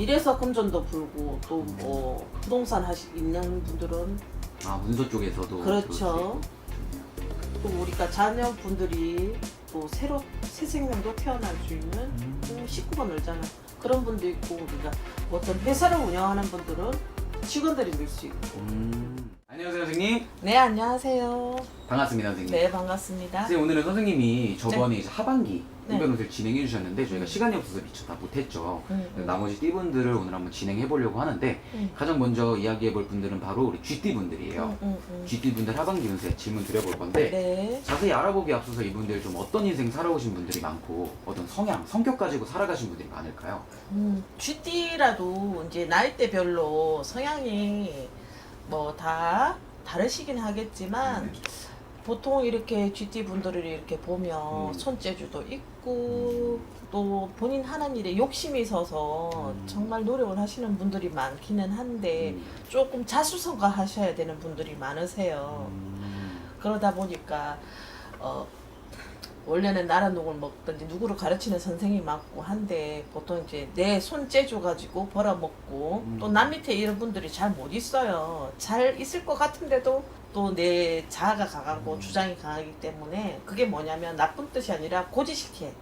이래서 금전도 불고 또 뭐 부동산 있는 분들은 아, 문서 쪽에서도 그렇죠. 또 우리가 자녀분들이 또 새로 새 생명도 태어날 수 있는 식구가 늘잖아. 그런 분도 있고 우리가 어떤 회사를 운영하는 분들은 직원들이 늘 수 있고. 안녕하세요, 선생님. 네, 안녕하세요. 반갑습니다, 선생님. 네, 반갑습니다. 선생님, 오늘은 선생님이 저번에 이제 하반기 네. 띠변호를 진행해 주셨는데 저희가 시간이 없어서 미처 다 못했죠. 나머지 띠분들을 오늘 한번 진행해 보려고 하는데 가장 먼저 이야기해 볼 분들은 바로 우리 쥐띠분들이에요. 쥐띠분들 하반기 운세 질문 드려볼 건데 네. 자세히 알아보기 앞서서 이분들 좀 어떤 인생 살아오신 분들이 많고 어떤 성향, 성격 가지고 살아가신 분들이 많을까요? 쥐띠라도 이제 나이대별로 성향이 뭐 다 다르시긴 하겠지만 보통 이렇게 쥐띠 분들을 이렇게 보면 손재주도 있고 또 본인 하는 일에 욕심이 있어서 정말 노력을 하시는 분들이 많기는 한데 조금 자수성가 하셔야 되는 분들이 많으세요. 그러다 보니까 원래는 나라 누굴 먹든지 누구를 가르치는 선생님이 많고 한데 보통 이제 내 손재주 가지고 벌어먹고 또 남 밑에 이런 분들이 잘 못 있어요. 잘 있을 것 같은데도 또 내 자아가 강하고 주장이 강하기 때문에 그게 뭐냐면 나쁜 뜻이 아니라 고지식해.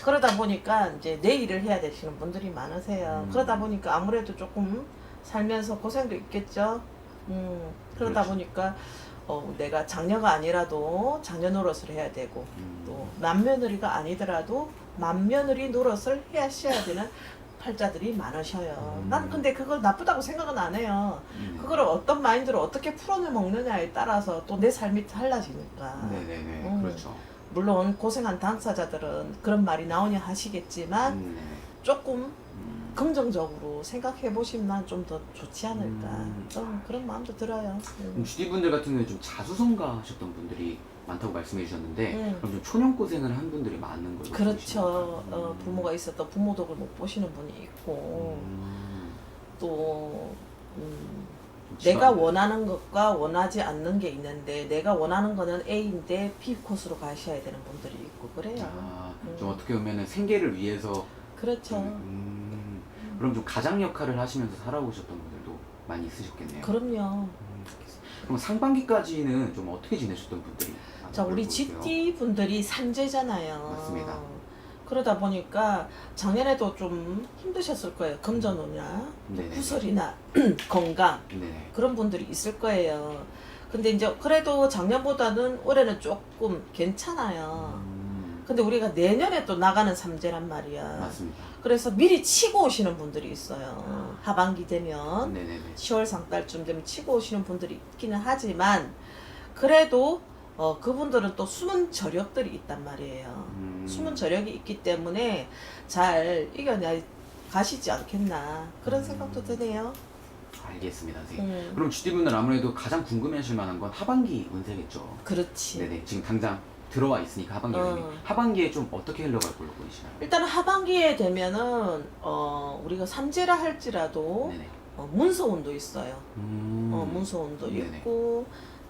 그러다 보니까 이제 내 일을 해야 되시는 분들이 많으세요. 그러다 보니까 아무래도 조금 살면서 고생도 있겠죠. 그러다 그렇죠. 보니까 내가 장녀가 아니라도 장녀 노릇을 해야 되고 또 남며느리가 아니더라도 맏며느리 노릇을 하셔야 되는 팔자들이 많으셔요. 난 근데 그걸 나쁘다고 생각은 안 해요. 그걸 어떤 마인드로 어떻게 풀어내 먹느냐에 따라서 또 내 삶이 달라지니까. 네네네. 그렇죠. 물론 고생한 당사자들은 그런 말이 나오냐 하시겠지만 네네. 조금 긍정적으로 생각해 보시면 좀 더 좋지 않을까. 좀 그런 마음도 들어요. 쥐띠분들 같은 경우에 좀 자수성가 하셨던 분들이 많다고 말씀해 주셨는데 그럼 좀 초년 고생을 한 분들이 많은 걸로 그렇죠. 보시나요? 부모가 있었던 부모 덕을 못 보시는 분이 있고 또 내가 원하는 것과 원하지 않는 게 있는데 내가 원하는 거는 A인데 B 코스로 가셔야 되는 분들이 있고 그래요. 좀 어떻게 보면은 생계를 위해서 그렇죠. 그럼 좀 가장 역할을 하시면서 살아오셨던 분들도 많이 있으셨겠네요. 그럼요. 그럼 상반기까지는 좀 어떻게 지내셨던 분들이 자, 우리 보세요? GT 분들이 삼재잖아요. 맞습니다. 그러다 보니까 작년에도 좀 힘드셨을 거예요. 금전운이나 네네. 구설이나 건강 네. 그런 분들이 있을 거예요. 근데 이제 그래도 작년보다는 올해는 조금 괜찮아요. 근데 우리가 내년에 또 나가는 삼재란 말이야. 맞습니다. 그래서 미리 치고 오시는 분들이 있어요. 하반기 되면 네네네. 10월 상달쯤 되면 치고 오시는 분들이 있기는 하지만 그래도 그분들은 또 숨은 저력들이 있단 말이에요. 숨은 저력이 있기 때문에 잘 이겨내 가시지 않겠나 그런 생각도 드네요. 알겠습니다, 선생님. 그럼 쥐띠분들 아무래도 가장 궁금해하실 만한 건 하반기 운세겠죠. 그렇지. 네네. 지금 당장 들어와 있으니까 하반기 운세. 하반기에 좀 어떻게 흘러갈 걸로 보이시나요? 일단 하반기에 되면은 우리가 삼재라 할지라도 네네. 문서운도 있어요. 문서운도 네네. 있고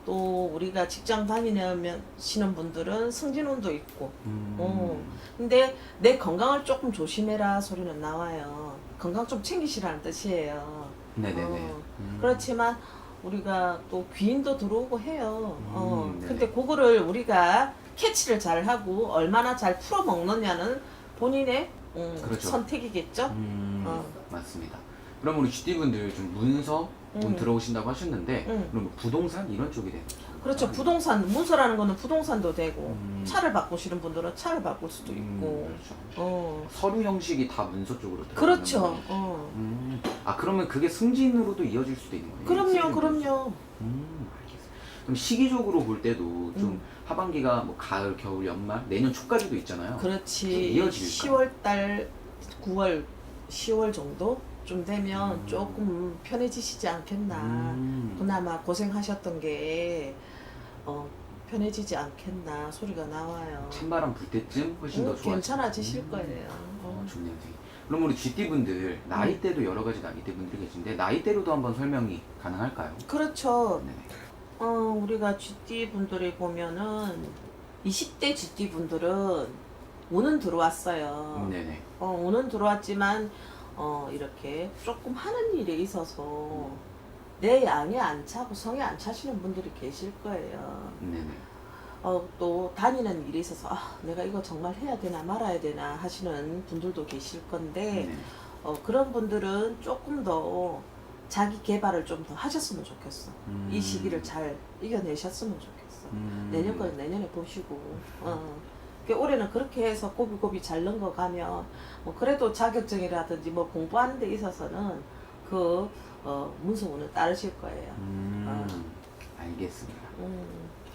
또 우리가 직장 다니시는 분들은 승진운도 있고. 근데 내 건강을 조금 조심해라 소리는 나와요. 건강 좀 챙기시라는 뜻이에요. 네네네. 그렇지만 우리가 또 귀인도 들어오고 해요. 네네. 근데 그거를 우리가 캐치를 잘 하고 얼마나 잘 풀어 먹느냐는 본인의 그렇죠. 선택이겠죠. 맞습니다. 그럼 우리 쥐띠분들 좀 문서 운 음. 들어오신다고 하셨는데 그럼 부동산 이런 쪽이 되는 그렇죠. 부동산, 문서라는 거는 부동산도 되고 차를 바꾸시는 분들은 차를 바꿀 수도 있고. 그렇죠. 서류 형식이 다 문서 쪽으로 들어가는 그렇죠. 거예요. 아, 그러면 그게 승진으로도 이어질 수도 있는 거예요? 그럼요, 승진 그럼요. 알겠습니다. 그럼 시기적으로 볼 때도 좀 하반기가 뭐 가을, 겨울, 연말, 내년 초까지도 있잖아요. 그렇지. 이어질까요? 10월 달, 9월, 10월 정도 좀 되면 조금 편해지시지 않겠나. 그나마 고생하셨던 게 편해지지 않겠나 소리가 나와요. 찬바람 불 때쯤 훨씬 더 좋아지고 괜찮아지실 거예요. 좋네요, 선생님. 그럼 우리 쥐띠분들 나이대도 여러 가지 나이대분들이 계신데 나이대로도 한번 설명이 가능할까요? 그렇죠. 네. 우리가 GT 분들이 보면은 20대 GT 분들은 운은 들어왔어요. 네네. 운은 들어왔지만 이렇게 조금 하는 일에 있어서 내 양에 안 차고 성에 안 차시는 분들이 계실 거예요. 네네. 또 다니는 일에 있어서 내가 이거 정말 해야 되나 말아야 되나 하시는 분들도 계실 건데 네네. 그런 분들은 조금 더 자기 개발을 좀 더 하셨으면 좋겠어. 이 시기를 잘 이겨내셨으면 좋겠어. 내년 거는 내년에 보시고 올해는 그렇게 해서 고비고비 잘 넘어가면 그래도 자격증이라든지 뭐 공부하는 데 있어서는 그 문서운은 따르실 거예요. 알겠습니다.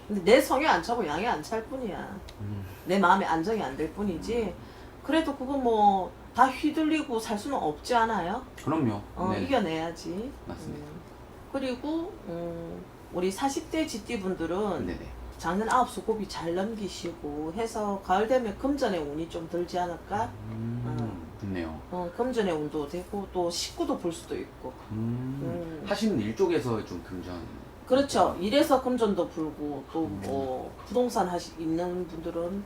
근데 내 성에 안 차고 양에 안 찰 뿐이야. 내 마음에 안정이 안 될 뿐이지. 그래도 그거 뭐 다 휘둘리고 살 수는 없지 않아요? 그럼요. 네. 이겨내야지. 맞습니다. 그리고 우리 40대 GT분들은 네네. 작년 9수 고비 잘 넘기시고 해서 가을 되면 금전의 운이 좀 들지 않을까? 좋네요. 금전의 운도 되고 또 식구도 볼 수도 있고. 하시는 일 쪽에서 좀 금전. 그렇죠. 일에서 금전도 불고 또 뭐 부동산 있는 분들은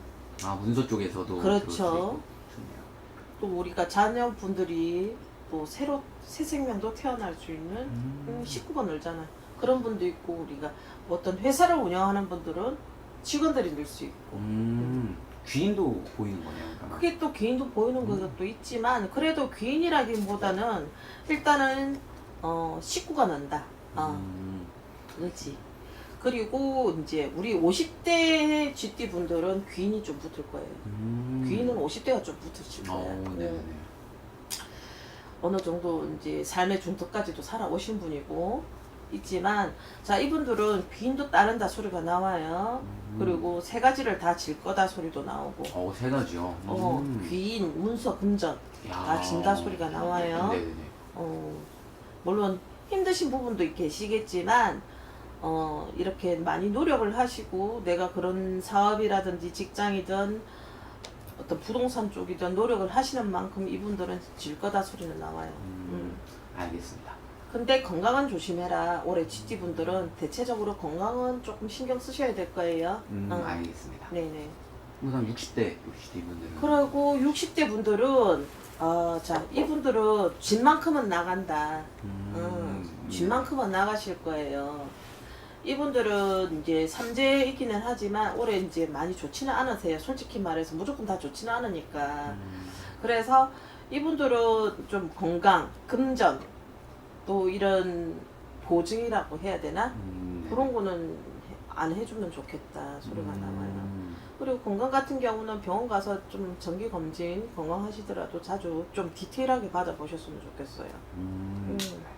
문서 쪽에서도. 그렇죠. 들어올 수 있고. 좋네요. 또 우리가 자녀분들이 또 새로 새 생명도 태어날 수 있는 식구가 늘잖아. 그런 분도 있고 우리가 어떤 회사를 운영하는 분들은 직원들이 늘 수 있고. 귀인도 보이는 거네요. 그러면. 그게 또 귀인도 보이는 것도 있지만 그래도 귀인이라기보다는 일단은 식구가 난다. 그렇지. 그리고 이제 우리 50대 GT 분들은 귀인이 좀 붙을 거예요. 귀인은 50대가 좀 붙으실 거예요. 네네. 어느 정도 이제 삶의 중턱까지도 살아오신 분이고 있지만 자 이분들은 귀인도 따른다 소리가 나와요. 그리고 세 가지를 다 질 거다 소리도 나오고. 세 가지요. 귀인, 문서, 금전 다 진다 소리가 나와요. 네네네. 물론 힘드신 부분도 계시겠지만 이렇게 많이 노력을 하시고 내가 그런 사업이라든지 직장이든 어떤 부동산 쪽이든 노력을 하시는 만큼 이분들은 질 거다 소리는 나와요. 알겠습니다. 근데 건강은 조심해라. 올해 GT분들은 대체적으로 건강은 조금 신경 쓰셔야 될 거예요. 알겠습니다. 네네. 그다음 60대 분들은. 그리고 60대 분들은 자 이분들은 진만큼은 나간다. 진만큼은 나가실 거예요. 이분들은 이제 삼재이기는 하지만 올해 이제 많이 좋지는 않으세요. 솔직히 말해서 무조건 다 좋지는 않으니까. 그래서 이분들은 좀 건강, 금전, 또 이런 보증이라고 해야 되나? 그런 거는 안 해주면 좋겠다 소리가 나와요. 그리고 건강 같은 경우는 병원 가서 좀 정기 검진 건강하시더라도 자주 좀 디테일하게 받아보셨으면 좋겠어요.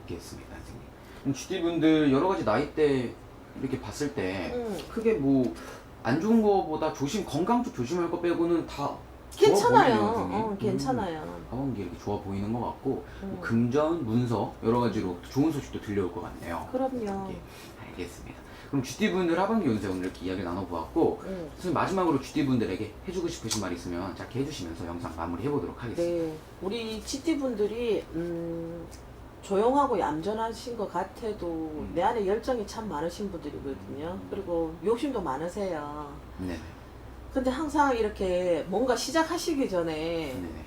알겠습니다, 선생님. 그럼 GT분들 여러 가지 나이대 이렇게 봤을 때 크게 뭐 안 좋은 거보다 건강 쪽 조심할 거 빼고는 다 괜찮아요. 괜찮아요. 하반기 이렇게 좋아 보이는 것 같고 뭐 금전, 문서 여러 가지로 좋은 소식도 들려올 것 같네요. 그럼요. 예, 알겠습니다. 그럼 GT분들 하반기 운세 오늘 이렇게 이야기 나눠보았고 선생님 마지막으로 GT분들에게 해주고 싶으신 말 있으면 짧게 해주시면서 영상 마무리 해보도록 하겠습니다. 네, 우리 GT분들이 조용하고 얌전하신 것 같아도 내 안에 열정이 참 많으신 분들이거든요. 그리고 욕심도 많으세요. 네. 근데 항상 이렇게 뭔가 시작하시기 전에 네네.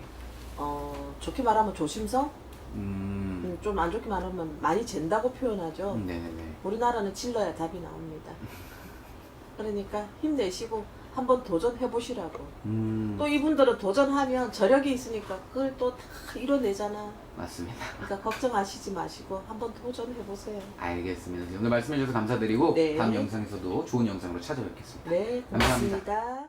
좋게 말하면 조심성? 음. 좀 안 좋게 말하면 많이 잰다고 표현하죠. 네네네. 우리나라는 질러야 답이 나옵니다. 그러니까 힘내시고 한번 도전해 보시라고. 또 이분들은 도전하면 저력이 있으니까 그걸 또 다 이뤄내잖아. 맞습니다. 그러니까 걱정하시지 마시고 한번 도전해 보세요. 알겠습니다. 오늘 말씀해 주셔서 감사드리고 네. 다음 영상에서도 좋은 영상으로 찾아뵙겠습니다. 네, 감사합니다. 고맙습니다.